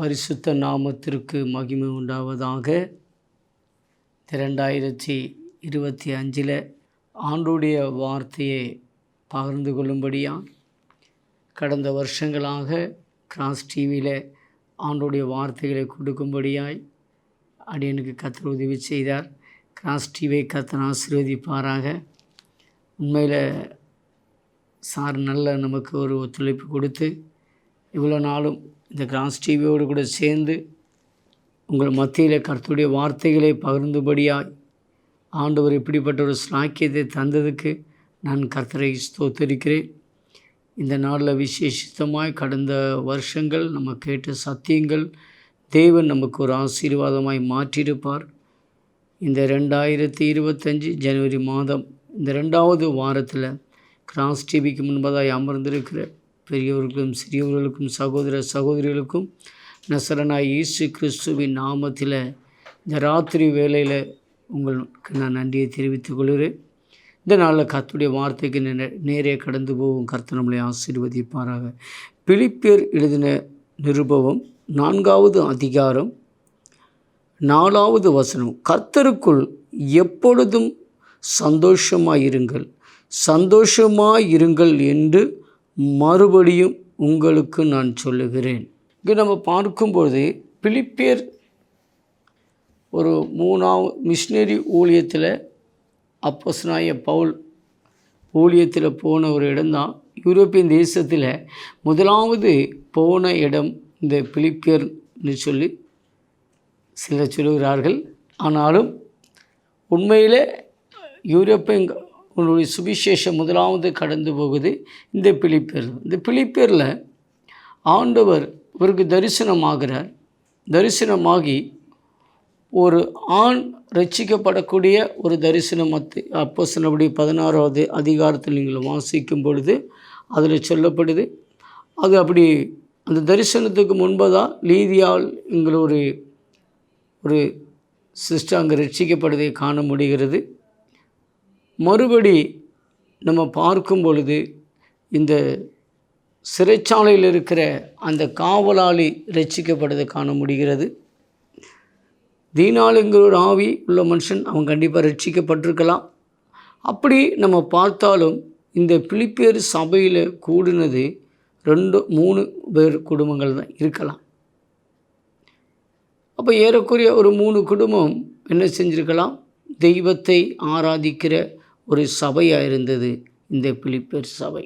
பரிசுத்த நாமத்திற்கு மகிமை உண்டாவதாக. 2025 ஆண்டுடைய வார்த்தையை பகிர்ந்து கொள்ளும்படியாக கடந்த வருஷங்களாக கிராஸ் டிவியில் ஆண்டுடைய வார்த்தைகளை கொடுக்கும்படியாய் அடியனுக்கு கர்த்தர் உதவி செய்தார். கிராஸ் டிவியை கர்த்தர் ஆசீர்வதிப்பாராக. உண்மையில் சார் நல்ல நமக்கு ஒரு ஒத்துழைப்பு கொடுத்து இவ்வளோ நாளும் இந்த கிராஸ் டிவியோடு கூட சேர்ந்து உங்கள் மத்தியில் கர்த்தருடைய வார்த்தைகளை பகிர்ந்துபடியாய் ஆண்டவர் இப்படிப்பட்ட ஒரு ஸ்லாக்கியத்தை தந்ததுக்கு நான் கர்த்தரை ஸ்தோத்தரிக்கிறேன். இந்த நாளில் விசேஷித்தமாய் கடந்த வருஷங்கள் நம்ம கேட்ட சத்தியங்கள் தேவன் நமக்கு ஒரு ஆசீர்வாதமாய் மாற்றியிருப்பார். இந்த 2025 ஜனவரி மாதம் இந்த 2வது வாரத்தில் கிராஸ் டிவிக்கு முன்பதாக அமர்ந்திருக்கிற பெரியவர்களுக்கும் சிறியவர்களுக்கும் சகோதர சகோதரிகளுக்கும் நசரனாய் இயேசு கிறிஸ்துவின் நாமத்தில் இந்த ராத்திரி வேளையில் உங்களுக்கு நான் நன்றியை தெரிவித்துக் கொள்கிறேன். இந்த நாளில் கர்த்தருடைய வார்த்தைக்கு நேரே கடந்து போகும் கர்த்தர் நம்மளை ஆசீர்வதிப்பாராக. பிலிப்பியர் எழுதின நிருபம் 4வது அதிகாரம் 4வது வசனம். கர்த்தருக்குள் எப்பொழுதும் சந்தோஷமாயிருங்கள் என்று மறுபடியும் உங்களுக்கு நான் சொல்லுகிறேன். இங்கே நம்ம பார்க்கும்போது பிலிப்பியர் ஒரு 3வது மிஷினரி ஊழியத்தில் அப்போஸ்தலனாகிய பவுல் ஊழியத்தில் போன ஒரு இடம்தான். யூரோப்பியன் தேசத்தில் முதலாவது போன இடம் இந்த பிலிப்பியர்னு சொல்லி சிலர் சொல்லுகிறார்கள். ஆனாலும் உண்மையில் யூரோப்பியன் சுவிசேஷம் முதலாவது கடந்து போகுது இந்த பிலிப்பியர். இந்த பிலிப்பியரில் ஆண்டவர் இவருக்கு தரிசனமாகி ஒரு ஆண் ரட்சிக்கப்படக்கூடிய ஒரு தரிசனம். அப்போஸ்தலர் 16வது அதிகாரத்தில் நீங்கள் வாசிக்கும் பொழுது அதில் சொல்லப்படுது. அது அப்படி அந்த தரிசனத்துக்கு முன்பதாக லீதியால் எங்கள் ஒரு சிஸ்டர் அங்கே ரட்சிக்கப்படுவதை காண முடிகிறது. மறுபடி நம்ம பார்க்கும் பொழுது இந்த சிறைச்சாலையில் இருக்கிற அந்த காவலாளி ரட்சிக்கப்படுவதை காண முடிகிறது. தீனாளுங்கிற ஒரு ஆவி உள்ள மனுஷன் அவன் கண்டிப்பாக ரட்சிக்கப்பட்டிருக்கலாம். அப்படி நம்ம பார்த்தாலும் இந்த பிலிப்பியர் சபையில் கூடினது 2-3 பேர் குடும்பங்கள் தான் இருக்கலாம். அப்போ ஏறக்குறைய ஒரு 3 குடும்பம் என்ன செஞ்சுருக்கலாம், தெய்வத்தை ஆராதிக்கிற ஒரு சபையாக இருந்தது இந்த பிலிப்பியர் சபை.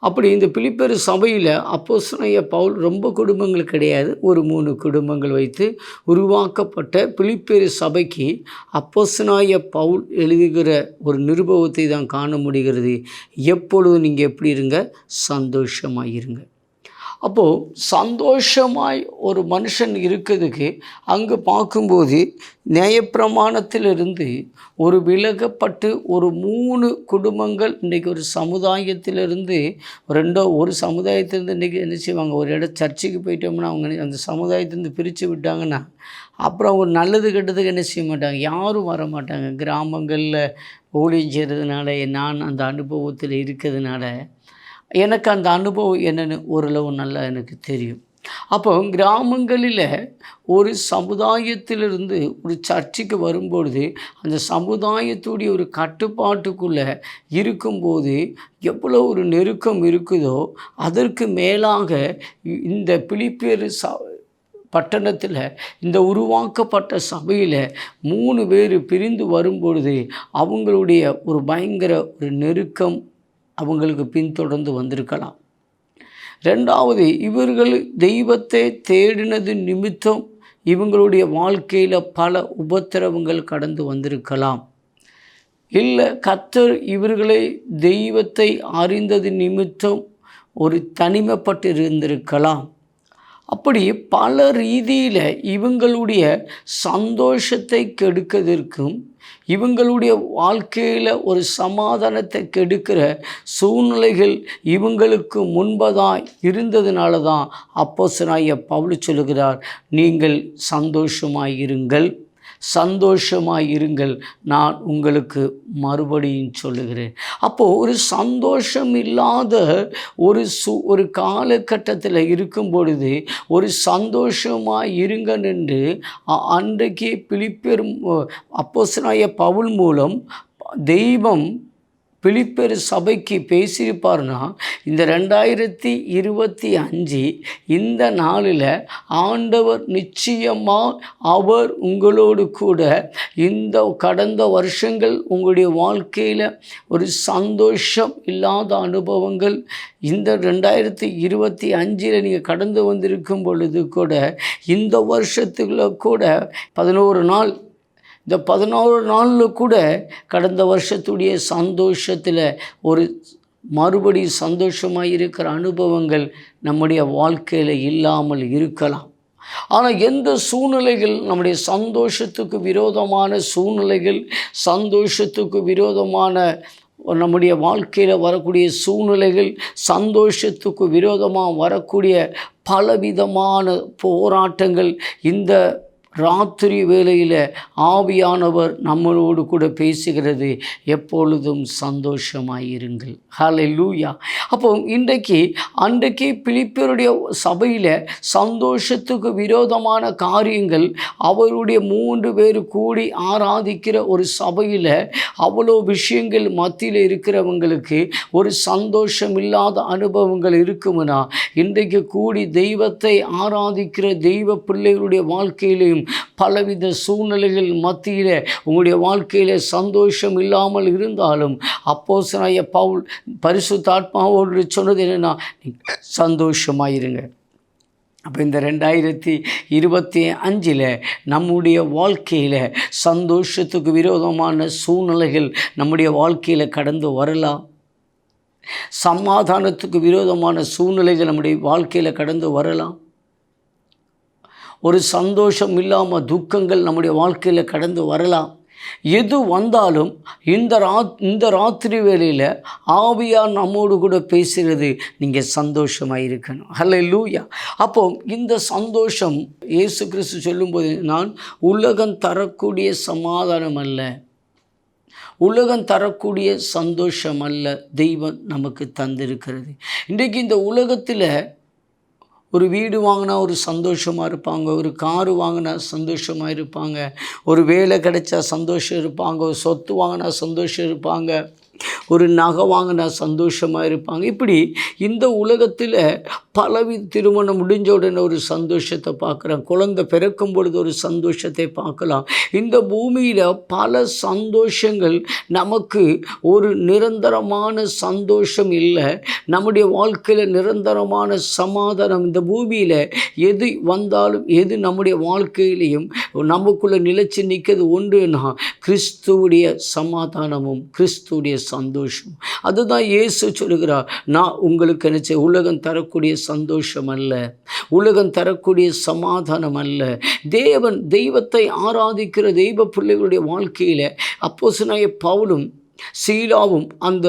அப்படி இந்த பிலிப்பியர் சபையில் அப்போஸ்தலனாகிய பவுல் ரொம்ப குடும்பங்கள் கிடையாது, ஒரு 3 குடும்பங்கள் வைத்து உருவாக்கப்பட்ட பிலிப்பியர் சபைக்கு அப்போஸ்தலனாகிய பவுல் எழுதுகிற ஒரு நிருபத்தை தான் காண முடிகிறது. எப்பொழுதும் நீங்கள் எப்படி இருங்க, சந்தோஷமாயிருங்க. அப்போது சந்தோஷமாய் ஒரு மனுஷன் இருக்கிறதுக்கு அங்கே பார்க்கும்போது நியாயப்பிரமாணத்திலிருந்து ஒரு விலகப்பட்டு ஒரு 3 குடும்பங்கள் இன்றைக்கி ஒரு சமுதாயத்திலிருந்து ஒரு சமுதாயத்திலேருந்து இன்றைக்கி என்ன செய்வாங்க, ஒரு இடம் சர்ச்சுக்கு போயிட்டோம்னா அவங்க அந்த சமுதாயத்திலேருந்து பிரித்து விட்டாங்கன்னா அப்புறம் ஒரு நல்லது கெட்டதுக்கு என்ன செய்ய மாட்டாங்க, யாரும் வர மாட்டாங்க. கிராமங்களில் ஊழியம் செய்கிறதுனால நான் அந்த அனுபவத்தில் இருக்கிறதுனால எனக்கு அந்த அனுபவம் என்னென்னு ஓரளவு நல்லா எனக்கு தெரியும். அப்போ கிராமங்களில் ஒரு சமுதாயத்திலிருந்து ஒரு சர்ச்சுக்கு வரும்பொழுது அந்த சமுதாயத்துடைய ஒரு கட்டுப்பாட்டுக்குள்ளே இருக்கும்போது எவ்வளோ ஒரு நெருக்கம் இருக்குதோ அதற்கு மேலாக இந்த பிலிப்பியர் பட்டணத்தில் இந்த உருவாக்கப்பட்ட சபையில் 3 பேர் பிரிந்து வரும்பொழுது அவங்களுடைய ஒரு பயங்கர ஒரு நெருக்கம் அவங்களுக்கு பின்தொடர்ந்து வந்திருக்கலாம். 2வது, இவர்கள் தெய்வத்தை தேடினது நிமித்தம் இவங்களுடைய வாழ்க்கையில் பல உபத்திரவங்கள் கடந்து வந்திருக்கலாம். இல்லை, கர்த்தர் இவர்களை தெய்வத்தை அறிந்தது நிமித்தம் ஒரு தனிமைப்பட்டு இருந்திருக்கலாம். அப்படி பல ரீதியில் இவங்களுடைய சந்தோஷத்தை கெடுக்கிறதற்கும் இவங்களுடைய வாழ்க்கையில் ஒரு சமாதானத்தை கெடுக்கிற சூழ்நிலைகள் இவங்களுக்கு முன்பதாக இருந்ததுனால தான் அப்போஸ்தலனாகிய பவுல் சொல்லுகிறார், நீங்கள் சந்தோஷமாயிருங்கள், சந்தோஷமாய் இருங்கள், நான் உங்களுக்கு மறுபடியும் சொல்லுகிறேன். அப்போது ஒரு சந்தோஷம் இல்லாத ஒரு காலகட்டத்தில் இருக்கும் பொழுது ஒரு சந்தோஷமாய் இருங்கள் என்று அன்றைக்கு பிலிப்பியர் அப்போஸ்தலனாகிய பவுல் மூலம் தெய்வம் பிலிப்பியர் சபைக்கு பேசியிருப்பார்னா, இந்த 2025 இந்த நாளில் ஆண்டவர் நிச்சயமாக அவர் உங்களோடு கூட இந்த கடந்த வருஷங்கள் உங்களுடைய வாழ்க்கையில் ஒரு சந்தோஷம் இல்லாத அனுபவங்கள் இந்த 2025 நீங்கள் கடந்து வந்திருக்கும் பொழுது கூட இந்த வருஷத்துக்குள்ள கூட 11 நாள், இந்த 11 நாளில் கூட கடந்த வருஷத்துடைய சந்தோஷத்தில் ஒரு மறுபடி சந்தோஷமாக இருக்கிற அனுபவங்கள் நம்முடைய வாழ்க்கையில் இல்லாமல் இருக்கலாம். ஆனால் எந்த சூழ்நிலைகள் நம்முடைய சந்தோஷத்துக்கு விரோதமான சூழ்நிலைகள், சந்தோஷத்துக்கு விரோதமான நம்முடைய வாழ்க்கையில் வரக்கூடிய சூழ்நிலைகள், சந்தோஷத்துக்கு விரோதமாக வரக்கூடிய பலவிதமான போராட்டங்கள், இந்த ராத்திரி வேளையில் ஆவியானவர் நம்மளோடு கூட பேசுகிறது, எப்பொழுதும் சந்தோஷமாயிருங்கள். ஹல்லேலூயா. அப்போ அன்றைக்கு பிலிப்பியருடைய சபையில் சந்தோஷத்துக்கு விரோதமான காரியங்கள், அவருடைய 3 பேர் கூடி ஆராதிக்கிற ஒரு சபையில் அவ்வளோ விஷயங்கள் மத்தியில் இருக்கிறவங்களுக்கு ஒரு சந்தோஷம் இல்லாத அனுபவங்கள் இருக்குமுன்னா, இன்றைக்கு கூடி தெய்வத்தை ஆராதிக்கிற தெய்வ பிள்ளைகளுடைய வாழ்க்கையிலையும் பலவித சூழ்நிலைகள் மத்தியில் உங்களுடைய வாழ்க்கையில் சந்தோஷம் இல்லாமல் இருந்தாலும் அப்போஸ்தலனாகிய பவுல் பரிசுத்த ஆத்மாவோடு சொன்னது என்னென்னா, சந்தோஷமாயிருங்க. அப்போ இந்த 2025 நம்முடைய வாழ்க்கையில் சந்தோஷத்துக்கு விரோதமான சூழ்நிலைகள் நம்முடைய வாழ்க்கையில் கடந்து வரலாம். சமாதானத்துக்கு விரோதமான சூழ்நிலைகள் நம்முடைய வாழ்க்கையில் கடந்து வரலாம். ஒரு சந்தோஷம் இல்லாமல் துக்கங்கள் நம்முடைய வாழ்க்கையில் கடந்து வரலாம். எது வந்தாலும் இந்த ராத்திரி வேளையில் ஆவியார் நம்மோடு கூட பேசுகிறது, நீங்கள் சந்தோஷமாக இருக்கணும். ஹல்லேலூயா. அப்போ இந்த சந்தோஷம் இயேசு கிறிஸ்து சொல்லும்போது, நான் உலகம் தரக்கூடிய சமாதானம் அல்ல, உலகம் தரக்கூடிய சந்தோஷம் அல்ல தெய்வம் நமக்கு தந்திருக்கிறது. இன்றைக்கு இந்த உலகத்தில் ஒரு வீடு வாங்கினா ஒரு சந்தோஷமாக இருப்பாங்க, ஒரு காரு வாங்கினா சந்தோஷமாக இருப்பாங்க, ஒரு வேலை கிடைச்சா சந்தோஷம் இருப்பாங்க, ஒரு சொத்து வாங்கினா சந்தோஷம் இருப்பாங்க, ஒரு நகை வாங்கினா சந்தோஷமாக இருப்பாங்க. இப்படி இந்த உலகத்தில் பலவித திருமணம் முடிஞ்ச உடனே ஒரு சந்தோஷத்தை பார்க்குறோம், குழந்தை பிறக்கும் பொழுது ஒரு சந்தோஷத்தை பார்க்கலாம். இந்த பூமியில் பல சந்தோஷங்கள், நமக்கு ஒரு நிரந்தரமான சந்தோஷம் இல்லை. நம்முடைய வாழ்க்கையில் நிரந்தரமான சமாதானம் இந்த பூமியில் எது வந்தாலும், எது நம்முடைய வாழ்க்கையிலையும் நமக்குள்ளே நிலைச்சி நிற்கிறது ஒன்றுனா கிறிஸ்துவுடைய சமாதானமும் கிறிஸ்துவுடைய சந்தோஷம். அதுதான் இயேசு சொல்லுகிறார், நான் உங்களுக்கு நினைச்ச உலகம் தரக்கூடிய சந்தோஷம் அல்ல, உலகம் தரக்கூடிய சமாதானம் அல்ல. தெய்வத்தை ஆராதிக்கிற தெய்வ பிள்ளைகளுடைய வாழ்க்கையில் அப்போஸ்தலனாகிய பவுலும் சீலாவும் அந்த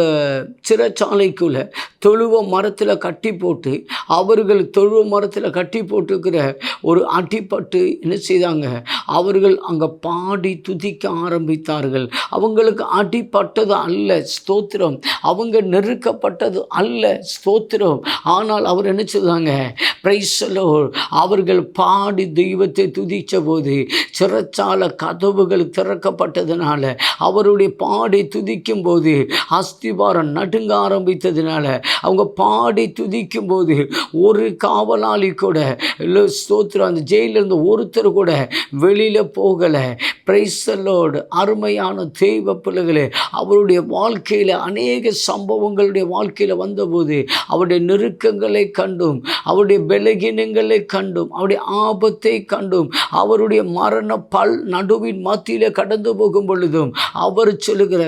சிறைச்சாலைக்குள்ள தொழுவ மரத்தில் கட்டி போட்டு, அவர்கள் தொழுவ மரத்தில் கட்டி போட்டுக்கிற ஒரு அடிப்பட்டு என்ன செய்தாங்க, அவர்கள் அங்கே பாடி துதிக்க ஆரம்பித்தார்கள். அவங்களுக்கு அடிப்பட்டது அல்ல, ஸ்தோத்திரம். அவங்க நெருக்கப்பட்டது அல்ல, ஸ்தோத்திரம். ஆனால் அவர் என்ன செய்தாங்க, பிரைஸ் தி லார்ட். அவர்கள் பாடி தெய்வத்தை துதித்த போது சிறைச்சாலை கதவுகள் திறக்கப்பட்டதுனால, அவருடைய பாடி துதிக்கும் போது அஸ்திபாரம் நடுங்க ஆரம்பித்ததுனால, அவங்க பாடி துதிக்கும் போது ஒரு காவலாளி கூட ஸ்தோத்திரம், அந்த ஜெயிலிருந்து ஒருத்தர் கூட வெளியில் போகலை. Praise the Lord. அருமையான தெய்வ பிள்ளைகளே, அவருடைய வாழ்க்கையில் அநேக சம்பவங்களுடைய வாழ்க்கையில் வந்தபோது அவருடைய நெருக்கங்களை கண்டும், அவருடைய பலகீனங்களை கண்டும், அவருடைய ஆபத்தை கண்டும், அவருடைய மரண நடுவின் மத்தியில் கடந்து போகும் பொழுதும் அவர் சொல்லுகிற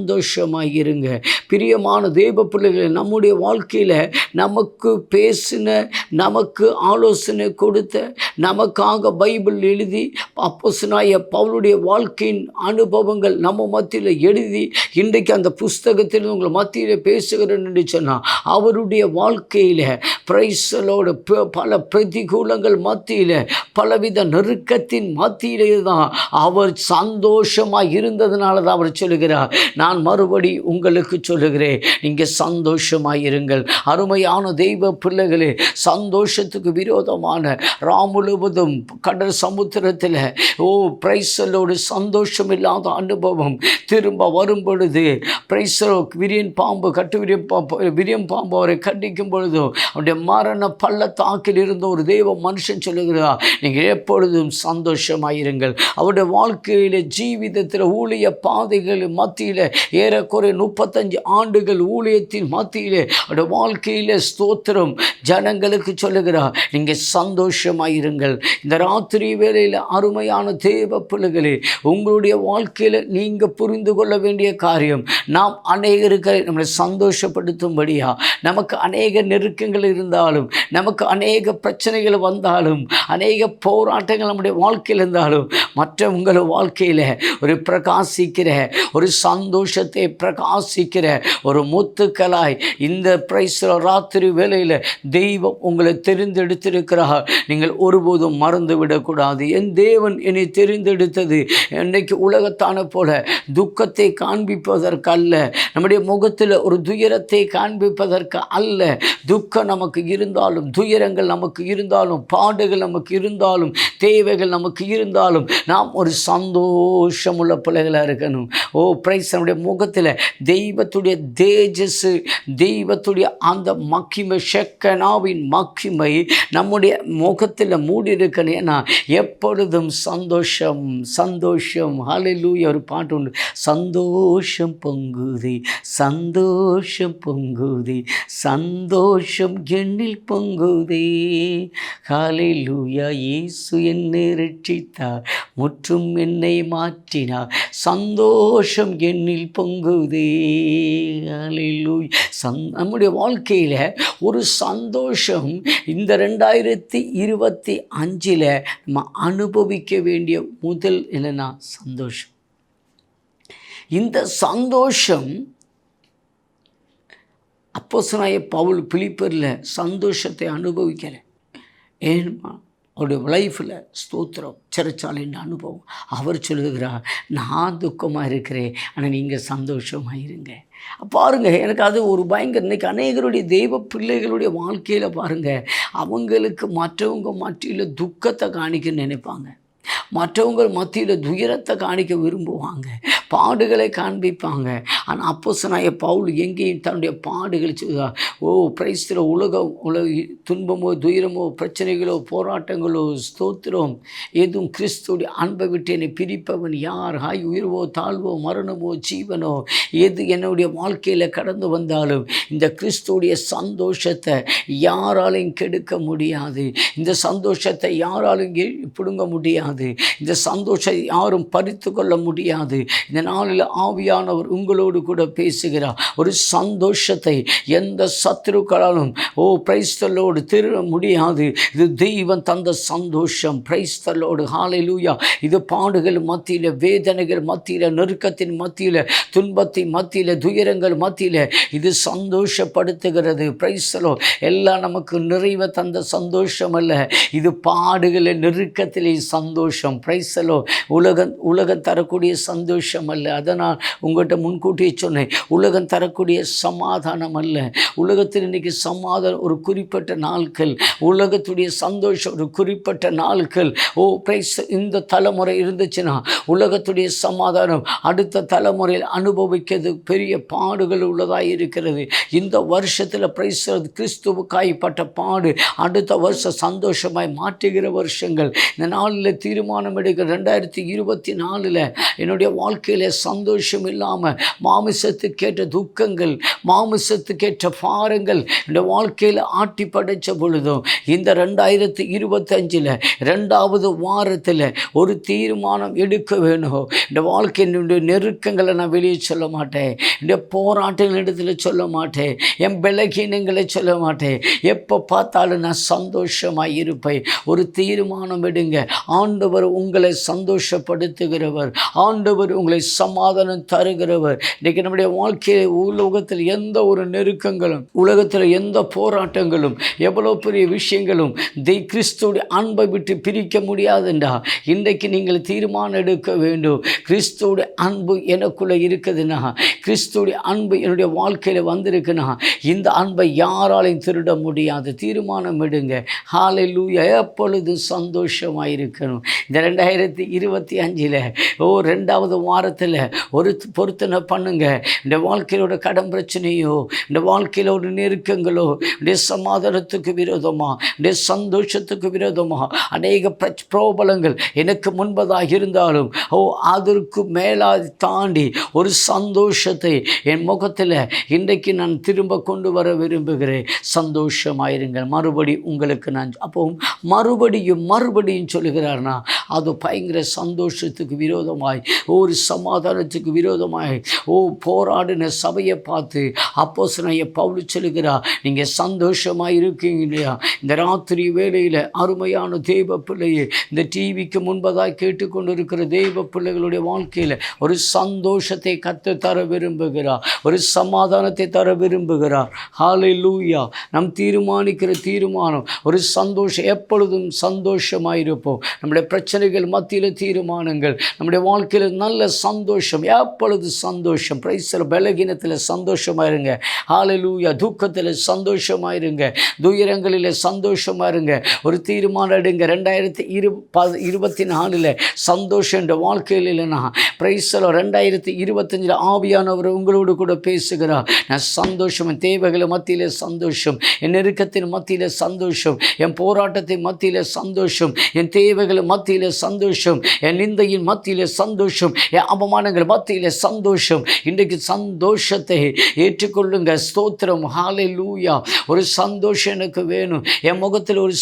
சந்தோஷமாக இருங்க. பிரியமான தேவ பிள்ளைகளை, நம்முடைய வாழ்க்கையில் நமக்கு பேசின, நமக்கு ஆலோசனை கொடுத்த, நமக்காக பைபிள் எழுதி அப்போஸ்தலனாகிய பவுலுடைய வாழ்க்கையின் அனுபவங்கள் நம்ம மத்தியில் எழுதி இன்றைக்கு அந்த புஸ்தகத்தில் உங்கள் மத்தியில் பேசுகிறேன் என்று சொன்னால், அவருடைய வாழ்க்கையில் பிரைசலோடு பல பிரதிகூலங்கள் மத்தியில், பலவித நெருக்கத்தின் மத்தியிலே தான் அவர் சந்தோஷமாக இருந்ததுனால தான் அவர் சொல்லுகிறார், நான் மறுபடி உங்களுக்கு சொல்லுகிறேன், நீங்கள் சந்தோஷமாக இருங்கள். அருமையான தெய்வ பிள்ளைகளே, சந்தோஷத்துக்கு விரோதமான முழுவதும் கடல் சமுத்திரத்தில் பிரைசலோடு சந்தோஷம் இல்லாத அனுபவம் திரும்ப வரும் பொழுது, பிரைசலோ விரியன் பாம்பு விரியம் பாம்பு அவரை கண்டிக்கும் பொழுதும் அவருடைய மரண பள்ளத்தாக்கில் இருந்த ஒரு தெய்வ மனுஷன் சொல்லுகிறார், நீங்கள் எப்பொழுதும் சந்தோஷமாயிருங்கள். அவருடைய வாழ்க்கையில் ஜீவிதத்தில் ஊழிய பாதைகள் மத்தியில் ஏறக்குறை 35 ஆண்டுகள் ஊழியத்தின் மத்தியில் அவருடைய வாழ்க்கையில் ஸ்தோத்திரம் ஜனங்களுக்கு சொல்லுகிறார், நீங்கள் சந்தோஷமாயிருங்கள். இந்த ராத்திரி வேளையில் அருமையான தேவ பிள்ளைகளே, உங்களுடைய வாழ்க்கையில் நீங்கள் புரிந்து கொள்ள வேண்டிய காரியம், நாம் அநேகருக்கு நம்மளை சந்தோஷப்படுத்தும்படியா, நமக்கு அநேக நெருக்கங்கள் இருந்தாலும், நமக்கு அநேக பிரச்சனைகள் வந்தாலும், அநேக போராட்டங்கள் நம்முடைய வாழ்க்கையில் இருந்தாலும், மற்றவங்கள வாழ்க்கையில் ஒரு பிரகாசிக்கிற, ஒரு சந்தோஷத்தை பிரகாசிக்கிற ஒரு முத்துக்களாய் இந்த ராத்திரி வேளையில் தெய்வம் உங்களை தெரிந்தெடுத்திருக்கிறார். நீங்கள் ஒருபோதும் மறந்து விடக்கூடாது. என் தேவன் என்னை தெரிந்தெடுத்தது இன்றைக்கு உலகத்தான போல துக்கத்தை காண்பிப்பதற்கு அல்ல, நம்முடைய முகத்தில் ஒரு துயரத்தை காண்பிப்பதற்கு அல்ல. துக்கம் நமக்கு இருந்தாலும், துயரங்கள் நமக்கு இருந்தாலும், பாடுகள் நமக்கு இருந்தாலும், தேவைகள் நமக்கு இருந்தாலும், நாம் ஒரு சந்தோஷமுள்ள பிள்ளைகளாக இருக்கணும். பிரைஸ், நம்முடைய முகத்தில் தெய்வத்துடைய தேஜஸ், தெய்வத்துடைய அந்த மகிமை, ஷெக்கனாவின் மகிமை நம்முடைய முகத்தில் மூடி இருக்கணும். ஏன்னா எப்பொழுதும் சந்தோஷம் சந்தோஷம். ஹல்லேலூயா. ஒரு பாட்டு உண்டு, சந்தோஷம் பொங்குதே சந்தோஷம் பொங்குதே சந்தோஷம் எண்ணில் பொங்குதே. ஹல்லேலூயா. இயேசு என்னை ரட்சித்தார், முற்றும் என்னை மாற்றினார், சந்தோஷம் எண்ணில் பொங்குதே. ஹல்லேலூயா. நம்முடைய வாழ்க்கையில் ஒரு சந்தோஷம் இந்த 2025 நம்ம அனுபவிக்க வேண்டிய முதல் என்னன்னா சந்தோஷம். இந்த சந்தோஷம் அப்போஸ்தலனாகிய பவுல் பிலிப்பியரில் சந்தோஷத்தை அனுபவிக்கலை. ஏன்னா அவருடைய லைஃப்பில் ஸ்தோத்திரம் சிறைச்சாலையின் அனுபவம். அவர் சொல்லுகிறார், நான் துக்கமாக இருக்கிறேன், ஆனால் நீங்கள் சந்தோஷமாக இருங்க. பாருங்கள், எனக்கு அது ஒரு பயங்கர, இன்றைக்கி அநேகருடைய தெய்வ பிள்ளைகளுடைய வாழ்க்கையில் பாருங்கள், அவங்களுக்கு மற்றவங்க மத்தியில் துக்கத்தை காணிக்க நினைப்பாங்க, மற்றவங்க மத்தியில் துயரத்தை காணிக்க விரும்புவாங்க, பாடுகளை காண்பிப்பாங்க. ஆனால் அப்போஸ்தலனாகிய பவுல் எங்கேயும் தன்னுடைய பாடுகளை சொல்லுவார். பிரைஸ்தில் உலக துன்பமோ துயரமோ பிரச்சனைகளோ போராட்டங்களோ ஸ்தோத்திரம் எதுவும் கிறிஸ்துடைய அன்பை விட்டு என்னை பிரிப்பவன் யார்? உயர்வோ தாழ்வோ மரணமோ ஜீவனோ எது என்னுடைய வாழ்க்கையில் கடந்து வந்தாலும் இந்த கிறிஸ்துடைய சந்தோஷத்தை யாராலையும் கெடுக்க முடியாது. இந்த சந்தோஷத்தை யாராலும் பிடுங்க முடியாது. இந்த சந்தோஷத்தை யாரும் பறித்து கொள்ள முடியாது. இந்த நாளில் ஆவியானவர் உங்களோடு கூட பேசுகிறார். ஒரு சந்தோஷத்தை எந்த சத்துருக்களாலும் பிரைஸ்தலோடு திருட முடியாது. இது தெய்வம் தந்த சந்தோஷம். பிரைஸ்தலோடு ஹல்லேலூயா. இது பாடுகள் மத்தியில், வேதனைகள் மத்தியில், நெருக்கத்தின் மத்தியில், துன்பத்தின் மத்தியில், துயரங்கள் மத்தியில் இது சந்தோஷப்படுத்துகிறது. பிரைஸ்தலோ எல்லாம் நமக்கு நிறைவை தந்த சந்தோஷம் அல்ல, இது பாடுகளில் நெருக்கத்திலே சந்தோஷம். பிரைஸ்தலோ உலகம் தரக்கூடிய சந்தோஷம் அல்ல. அதனால் உங்கள்கிட்ட முன்கூட்டியே சொன்னேன், உலகம் தரக்கூடிய சமாதானம் அல்ல. உலகத்தில் இன்றைக்கி சமாதானம் ஒரு குறிப்பிட்ட நாட்கள், உலகத்துடைய சந்தோஷம் ஒரு குறிப்பிட்ட நாட்கள். இந்த தலைமுறை இருந்துச்சுன்னா உலகத்துடைய சமாதானம் அடுத்த தலைமுறையில் அனுபவிக்கிறது பெரிய பாடுகள் உள்ளதாக இருக்கிறது. இந்த வருஷத்தில் கிறிஸ்துவுக்காய்ப்பட்ட பாடு அடுத்த வருஷம் சந்தோஷமாய் மாற்றுகிற வருஷங்கள். இந்த நாளில் தீர்மானம் எடுக்கிற 2024 என்னுடைய வாழ்க்கையில் சந்தோஷம் இல்லாமல் மாமிசத்துக்கேற்ற துக்கங்கள், மாமிசத்துக்கேற்ற பாரங்கள் இந்த வாழ்க்கையில் ஆட்டி படைத்த பொழுதும் இந்த 2025 2வது வாரத்தில் ஒரு தீர்மானம் எடுக்க வேணும். இந்த வாழ்க்கையினுடைய நெருக்கங்களை நான் வெளியே சொல்ல மாட்டேன், இந்த போராட்டங்கள் இடத்துல சொல்ல மாட்டேன், என் பலகீனங்களை சொல்ல மாட்டேன். எப்போ பார்த்தாலும் நான் சந்தோஷமாக இருப்பேன். ஒரு தீர்மானம் எடுங்க. ஆண்டவர் உங்களை சந்தோஷப்படுத்துகிறவர், ஆண்டவர் உங்களை சமாதானம் தருகிறவர். இன்றைக்கி நம்முடைய வாழ்க்கையை உலகத்தில் எந்த ஒரு நெருக்கங்களும், உலகத்தில் எந்த போராட்டங்களும், எவ்வளோ பெரிய விஷயங்களும் கிறிஸ்துவுடைய அன்பை விட்டு பிரிக்க முடியாதுண்டா. இன்றைக்கு நீங்கள் தீர்மானம் எடுக்க வேண்டும். கிறிஸ்துவுடைய அன்பு எனக்குள்ளே இருக்குதுன்னா, கிறிஸ்துவுடைய அன்பு என்னுடைய வாழ்க்கையில் வந்திருக்குன்னா, இந்த அன்பை யாராலையும் திருட முடியாது. தீர்மானம் எடுங்க. ஹல்லேலூயா. எப்பொழுதும் சந்தோஷமாக இருக்கணும். இந்த 2025 2வது வாரத்தில் ஒரு பொருத்தனை பண்ணுங்க. இந்த வாழ்க்கையோட கடன் பிரச்சனையோ, இந்த வாழ்க்கையில் ஒரு நெருக்கங்களோ, இந்த சமாதானத்துக்கு விரோதமாக, இந்த சந்தோஷத்துக்கு விரோதமாக அநேக பிரபலங்கள் எனக்கு முன்பதாக இருந்தாலும் அதற்கு மேலாக தாண்டி ஒரு சந்தோஷத்தை என் முகத்தில் இன்றைக்கு நான் திரும்ப கொண்டு வர விரும்புகிறேன். சந்தோஷமாயிருங்கள். மறுபடி உங்களுக்கு நான் அப்போ மறுபடியும் சொல்லுகிறார்னா அது பயங்கர சந்தோஷத்துக்கு விரோதமாய், ஒரு சமாதானத்துக்கு விரோதமாய் போராடின சபையை பார்த்து அப்போஸ்தலனாகிய பவுல் சொல்லுகிறார், நீங்கள் சந்தோஷமாக இருக்கீங்க இல்லையா? இந்த ராத்திரி வேளையில் அருமையான தெய்வ பிள்ளையை, இந்த டிவிக்கு முன்பதாக கேட்டுக்கொண்டு இருக்கிற தெய்வ பிள்ளைகளுடைய வாழ்க்கையில் ஒரு சந்தோஷத்தை கற்று தர விரும்புகிறார், ஒரு சமாதானத்தை தர விரும்புகிறார். ஹல்லேலூயா. நாம் தீர்மானிக்கிற தீர்மானம் ஒரு சந்தோஷம். எப்பொழுதும் சந்தோஷமாக இருப்போம். நம்முடைய பிரச்சனைகள் மத்தியில் தீர்மானங்கள், நம்முடைய வாழ்க்கையில் நல்ல சந்தோஷம், எப்பொழுது சந்தோஷம். பிரைஸ்ல பலகீனத்தில் சந்தோஷமாக இருங்க. ஹல்லேலூயா. துக்கத்தில் சந்தோஷமாக இருங்க, துயரங்களில் சந்தோஷமாக இருங்க. ஒரு தீர்மானம் எடுங்க. 2024 சந்தோஷம் என்ற வாழ்க்கையில் இல்லைன்னா, பிரைஸ்ல 2025 ஆவியானவர் உங்களோடு கூட பேசுகிறார். நான் சந்தோஷம், என் தேவைகளை மத்தியில் சந்தோஷம், என் நெருக்கத்தின் மத்தியில் சந்தோஷம், என் போராட்டத்தின் மத்தியில் சந்தோஷம், என் தேவைகள் மத்தியில் சந்தோஷம், என் நிந்தையின் மத்தியில் சந்தோஷம், என் அவமானங்கள் மத்தியில் சந்தோஷம். இன்றைக்கு சந்தோஷத்தை ஏற்றுக்கொள்ளுங்க. ஸ்தோத்திரம். ஹல்லேலூயா. ஒரு சந்தோஷம் எனக்கு வேணும். என் முகத்தில் ஒரு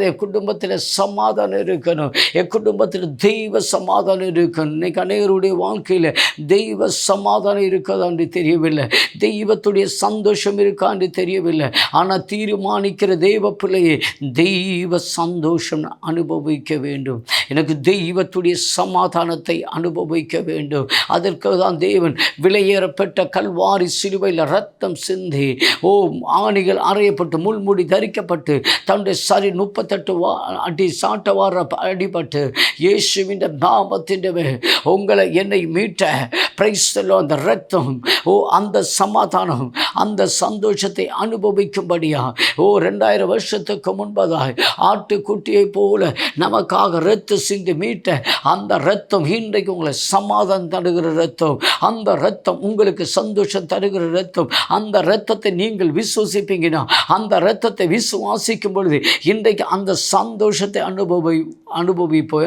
என் குடும்பத்தில் சமாதானம் இருக்கணும். என் குடும்பத்தில் தெய்வ சமாதானம் இருக்கணும். இன்னைக்கு அநேகருடைய வாழ்க்கையில் தெய்வ சமாதானம் இருக்காதான்னு தெரியவில்லை, தெய்வத்துடைய சந்தோஷம் இருக்கான்னு தெரியவில்லை. ஆனால் தீர்மானிக்கிற தெய்வ பிள்ளையை தெய்வ சந்தோஷம் அனுபவிக்க வேண்டும். எனக்கு தெய்வத்துடைய சமாதானத்தை அனுபவிக்க வேண்டும். அதற்கு தான் தேவன் விலையேறப்பட்ட கல்வாரி சிலுவையில் ரத்தம் சிந்தி, ஆணிகள் அறையப்பட்டு, முள்முடி தரிக்கப்பட்டு, தன்னுடைய சரி 38 அடி சாட்டவார அடிபட்டு, இயேசுவின் நாமத்தின் உங்களை என்னை மீட்ட பிரைஸ்தலோ அந்த ரத்தம், அந்த சமாதானம், அந்த சந்தோஷத்தை அனுபவிக்கும்படியா 2000 வருஷத்துக்கு முன்பதாய் ஆட்டுக்குட்டியை போல நமக்காக இரத்த சிந்தி மீட்ட அந்த இரத்தம் இன்றைக்கு உங்களை சமாதானம் தருகிற இரத்தம். அந்த இரத்தம் உங்களுக்கு சந்தோஷம் தருகிற இரத்தம். அந்த இரத்தத்தை நீங்கள் விசுவாசிப்பீங்கன்னா, அந்த இரத்தத்தை விசுவாசிக்கும் பொழுது இன்றைக்கு அந்த சந்தோஷத்தை அனுபவிப்போம்.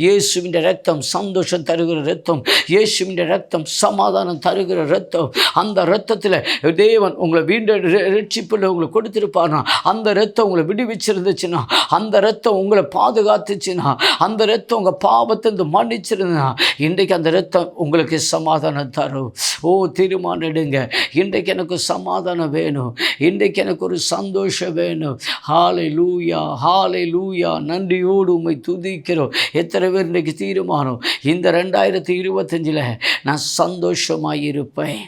இயேசுவின் இரத்தம் சந்தோஷம் தருகிற இரத்தம், இயேசுவின் இரத்தம் சமாதானம் தருகிற இரத்தம். அந்த இரத்தத்தில் தேவன் உங்களை வீண்டும் ரட்சிப்பில் உங்களுக்கு கொடுத்திருப்பார்னா, அந்த இரத்தம் உங்களை விடுவிச்சிருந்துச்சுன்னா, அந்த இரத்தம் உங்களை பாதுகாத்துச்சுன்னா, அந்த இரத்தம் உங்கள் பாவத்தை மன்னிச்சிருந்தா, இன்றைக்கு அந்த இரத்தம் உங்களுக்கு சமாதானம் தரும். தீர்மானம் எடுங்க. இன்றைக்கு எனக்கு சமாதானம் வேணும், இன்றைக்கு எனக்கு ஒரு சந்தோஷம் வேணும். ஹல்லேலூயா, ஹல்லேலூயா. நன்றியோடு உம்மை துதிக்கிறோம். எத்தனை பேர் இன்றைக்கு தீர்மானம், இந்த 2025 நான் சந்தோஷமாக இருப்பேன்.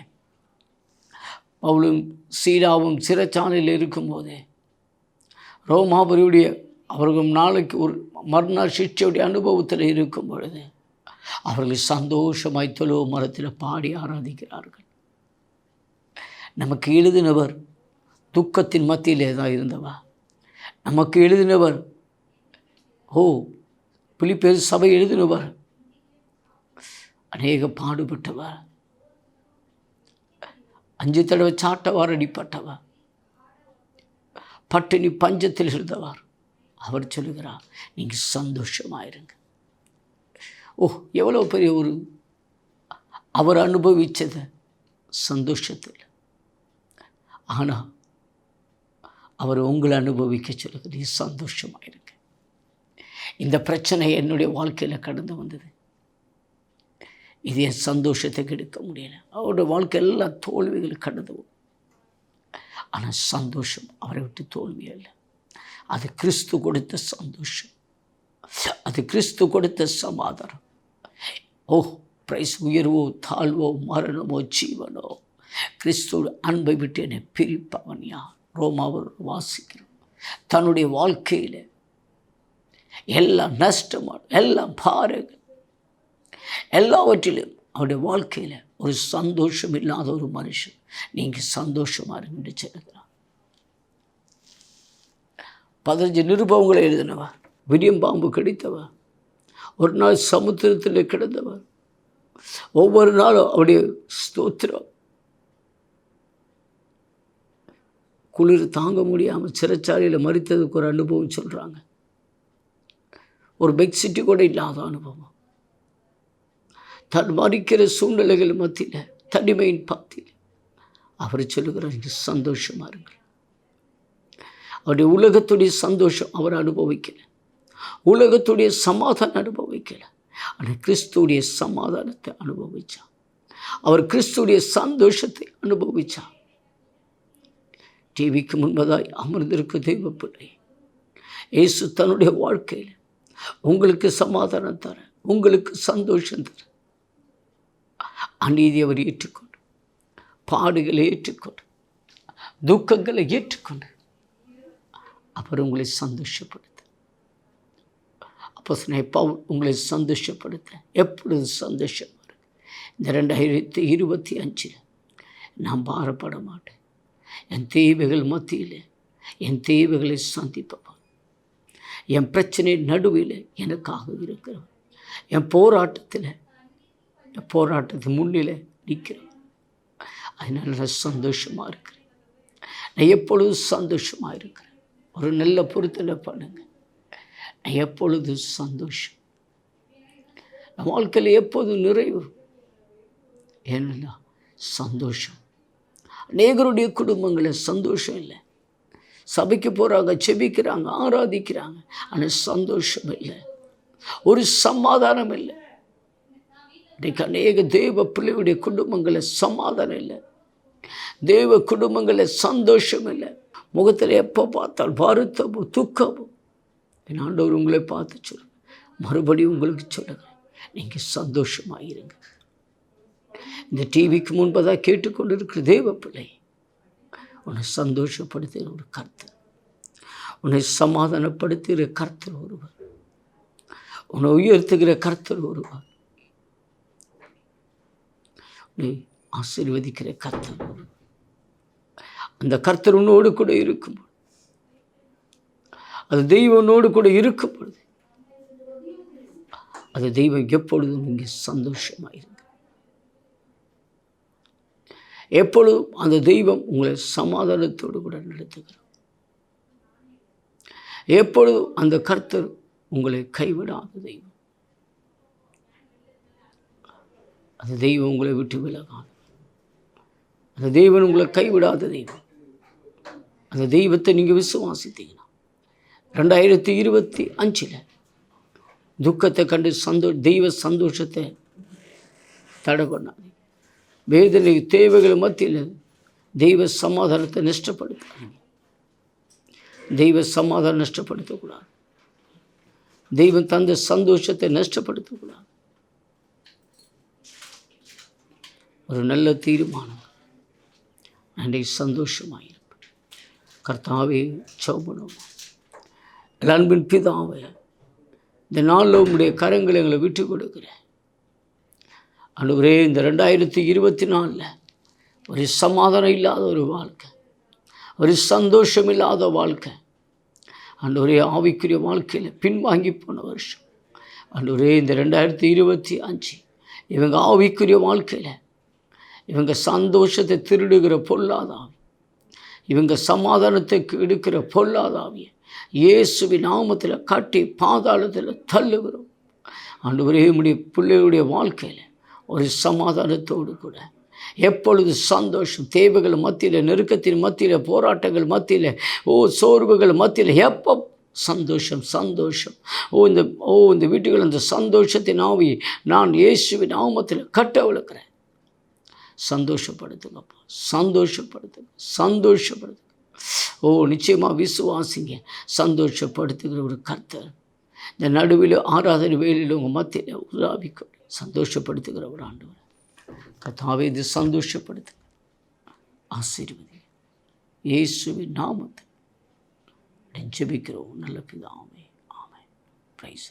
பவுலும் சீலாவும் சிறைச்சாலையில் இருக்கும்போது ரோமாபுரியுடைய அவர்கள் நாளைக்கு ஒரு மறுநாள் சிக்ஷையுடைய அனுபவத்தில் இருக்கும் பொழுது அவர்கள் சந்தோஷமாய் தொழுவ மரத்தில் பாடி ஆராதிக்கிறார்கள். நமக்கு எழுதினவர் துக்கத்தின் மத்தியிலே தான் இருந்தவா. நமக்கு எழுதினவர் பிலிப்பேர் சபை எழுதினவர் அநேக பாடுபட்டவர், 5 தடவை சாட்டவார் அடிப்பட்டவர், பட்டினி பஞ்சத்தில் இருந்தவர். அவர் சொல்லுகிறார், நீங்கள் சந்தோஷமாயிருங்க. எவ்வளோ பெரிய ஒரு அவர் அனுபவித்தது சந்தோஷத்தில். ஆனால் அவர் உங்களை அனுபவிக்க சொல்லுங்க, நீ சந்தோஷமாக இருக்க. இந்த பிரச்சனை என்னுடைய வாழ்க்கையில் கடந்து வந்தது, இது என் சந்தோஷத்தை கெடுக்க முடியலை. அவருடைய வாழ்க்கை எல்லாம் தோல்விகள் கடந்து, ஆனால் சந்தோஷம் அவரை விட்டு தோல்வி அல்ல. அது கிறிஸ்து கொடுத்த சந்தோஷம், அது கிறிஸ்து கொடுத்த சமாதானம். ஓ பிரைஸ்! உயர்வோ தாழ்வோ மரணமோ ஜீவனோ கிறிஸ்துவோட அன்பை விட்டு என்னை பிரிப்பவன் யார்? ரோமாவில் வாசிக்கிறோம். தன்னுடைய வாழ்க்கையில் எல்லாம் நஷ்டமான, எல்லாம் பாருங்கள், எல்லாவற்றிலும் அவருடைய வாழ்க்கையில் ஒரு சந்தோஷம் இல்லாத ஒரு மனுஷன் நீங்கள் சந்தோஷமாக இருங்கன்னு சொல்லுகிறார். 15 நிருபங்களை எழுதினவர், விடியம் பாம்பு கடித்தவர், ஒரு நாள் சமுத்திரத்தில் கிடந்தவர், ஒவ்வொரு நாளும் அவருடைய ஸ்தோத்திரம், குளிர் தாங்க முடியாமல் சிறைச்சாலையில் மறித்ததுக்கு ஒரு அனுபவம் சொல்கிறாங்க. ஒரு பெட்ஷீட்டு கூட இல்லாத அனுபவம். தன் மறிக்கிற சூழ்நிலைகள் மத்தியில், தனிமையின் பாத்தியில் அவர் சொல்லுகிறார், நீங்கள் சந்தோஷமாக இருங்கள். அவருடைய உலகத்துடைய சந்தோஷம் அவர் அனுபவிக்கல, உலகத்துடைய சமாதானம் அனுபவிக்கல, ஆனால் கிறிஸ்துடைய சமாதானத்தை அனுபவிச்சார். அவர் கிறிஸ்துடைய சந்தோஷத்தை அனுபவிச்சார். டிவிக்கு முன்பதாய் அமர்ந்திருக்க தெய்வ பிள்ளை, இயேசு தன்னுடைய வாழ்க்கையில் உங்களுக்கு சமாதானம் தர, உங்களுக்கு சந்தோஷம் தர, அநீதி அவர் ஏற்றுக்கொண்டு, பாடுகளை ஏற்றுக்கொண்டு, துக்கங்களை ஏற்றுக்கொண்டு அவர் உங்களை சந்தோஷப்படுத்த, அப்போஸ்தலனாகிய பவுல் உங்களை சந்தோஷப்படுத்த எப்பொழுது சந்தோஷமாக இருக்கு. இந்த 2025 நான் பாரப்பட மாட்டேன். என் தேவைகள் மத்தியில் என் தேவைகளை சந்திப்பவன், என் பிரச்சனை நடுவில் எனக்காக இருக்கிறவன், என் போராட்டத்து முன்னில் நிற்கிறவன். அதனால் நான் சந்தோஷமாக இருக்கிறேன். நான் எப்பொழுதும் சந்தோஷமாக இருக்கிறேன். ஒரு நல்ல பொருத்தனை பண்ணுங்க. நான் எப்பொழுதும் சந்தோஷம். நம் வாழ்க்கையில் எப்போதும் நிறைவு. ஏன்னா சந்தோஷம். அநேகருடைய குடும்பங்களில் சந்தோஷம் இல்லை. சபைக்கு போகிறாங்க, செபிக்கிறாங்க, ஆராதிக்கிறாங்க, ஆனால் சந்தோஷம் இல்லை, ஒரு சமாதானம் இல்லை. இன்றைக்கு அநேக தேவ பிள்ளையுடைய குடும்பங்களில் சமாதானம் இல்லை, தேவ குடும்பங்களில் சந்தோஷம் இல்லை. முகத்தில் எப்போ பார்த்தால் வருத்தமோ துக்கமோ. என் ஆண்டவர் உங்களை பார்த்து சொல்லுங்க, மறுபடியும் உங்களுக்கு சொல்லுங்கள், நீங்கள் சந்தோஷமாக இருங்க. இந்த டிவிக்கு முன்பதாக கேட்டுக்கொண்டு இருக்கிற தேவ பிள்ளை, உன்னை சந்தோஷப்படுத்துகிற ஒரு கர்த்தர், உன்னை சமாதானப்படுத்துகிற கர்த்தர் ஒருவர், உன்னை உயர்த்துகிற கர்த்தர் ஒருவர், உன்னை ஆசீர்வதிக்கிற கர்த்தர் ஒருவர். அந்த கர்த்தர் உன்னோடு கூட இருக்கும், அது தெய்வனோடு கூட இருக்கும் பொழுது, அது தெய்வம் எப்பொழுதும் நீங்கள் சந்தோஷமாக இருங்க. எப்பொழுதும் அந்த தெய்வம் உங்களை சமாதானத்தோடு கூட நடத்துகிறார். எப்பொழுதும் அந்த கர்த்தர் உங்களை கைவிடாத தெய்வம். அந்த தெய்வம் உங்களை விட்டு விலகாது. அந்த தெய்வம் உங்களை கைவிடாத தெய்வம். அந்த தெய்வத்தை நீங்கள் விசுவாசித்தீங்கன்னா 2025 துக்கத்தை கண்டு தெய்வ சந்தோஷத்தை தடை பண்ணாது. வேதனை தேவைகள் மத்தியில் தெய்வ சமாதானத்தை நஷ்டப்படுத்தாதீங்க. தெய்வ சமாதானம் நஷ்டப்படுத்தக்கூடாது. தெய்வம் தந்த சந்தோஷத்தை நஷ்டப்படுத்தக்கூடாது. ஒரு நல்ல தீர்மானம். அன்றைக்கு சந்தோஷமாக இருப்பேன். கர்த்தாவே சௌபனம், அன்பின் பிதாவே, இந்த நாளில் உங்களுடைய கரங்களை எங்களை விட்டு கொடுக்கிறேன். ஆண்டவரே, இந்த 2024 ஒரு சமாதானம் இல்லாத ஒரு வாழ்க்கை, ஒரு சந்தோஷம் இல்லாத வாழ்க்கை, ஆண்டவரே ஆவிக்குரிய வாழ்க்கையில் பின்வாங்கி போன வருஷம். ஆண்டவரே, இந்த 2025 இவங்க ஆவிக்குரிய வாழ்க்கையில் இவங்க சந்தோஷத்தை திருடுகிற பொல்லாதாவி, இவங்க சமாதானத்தை எடுக்கிற பொல்லாதாவியை இயேசுவின் நாமத்தில் காட்டி பாதாளத்தில் தள்ளுகிறோம். ஆண்டவரே, உம்முடைய பிள்ளைகளுடைய வாழ்க்கையில் ஒரு சமாதானத்தோடு கூட எப்பொழுது சந்தோஷம், தேவைகள் மத்தியில், நெருக்கத்தின் மத்தியில், போராட்டங்கள் மத்தியில், சோர்வுகள் மத்தியில் எப்போ சந்தோஷம், சந்தோஷம். இந்த வீட்டுகள் அந்த சந்தோஷத்தின் ஆவி நான் இயேசுவின் நாமத்தில் கட்டவிழ்க்கிறேன். சந்தோஷப்படுத்துங்கப்பா, சந்தோஷப்படுத்துங்க, சந்தோஷப்படுத்துங்க. நிச்சயமாக விசுவாசிங்க. சந்தோஷப்படுத்துகிற ஒரு கர்த்தர் இந்த நடுவில் ஆராதனை வேலையில் உங்கள் மத்தியில் உலாவிக்கும். சந்தோஷப்படுத்துகிற ஒரு ஆண்டவர் கர்த்தாவே, இது சந்தோஷப்படுத்துங்க, ஆசீர்வதி இயேசுவின் நாமத்தில் ஜெபிக்கிறோம் நல்ல பிதாவே. ஆமென். பிரைஸ்.